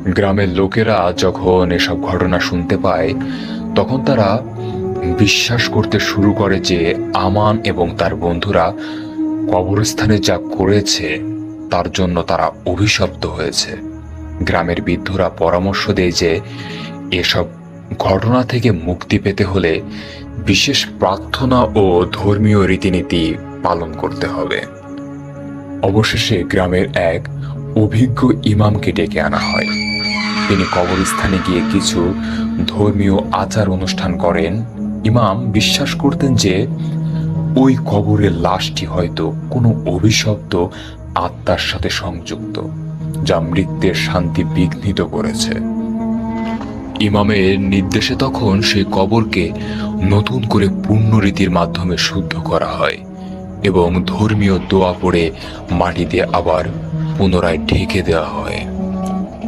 গ্রামের লোকেরা যখন এসব ঘটনা শুনতে পায় তখন তারা বিশ্বাস করতে শুরু করে যে আমান এবং তার বন্ধুরা কবরস্থানে যা করেছে তার জন্য তারা অভিশপ্ত হয়েছে। গ্রামের বৃদ্ধরা পরামর্শ দেয় যে এসব ঘটনা থেকে মুক্তি পেতে হলে বিশেষ প্রার্থনা ও ধর্মীয় রীতিনীতি পালন করতে হবে। অবশেষে গ্রামের এক অভিজ্ঞ ইমামকে ডেকে আনা হয়। তিনি কবরস্থানে গিয়ে কিছু ধর্মীয় আচার অনুষ্ঠান করেন। ইমাম বিশ্বাস করতেন যে ওই কবরের লাশটি হয়তো কোনো অভিশপ্ত আত্মার সাথে সংযুক্ত, যা মৃত্যুর শান্তি বিঘ্নিত করেছে। ইমামের নির্দেশে তখন সেই কবরকে নতুন করে পূর্ণ রীতির মাধ্যমে শুদ্ধ করা হয় এবং ধর্মীয় দোয়া পড়ে মাটি দিয়ে আবার পুনরায় ঢেকে দেওয়া হয়।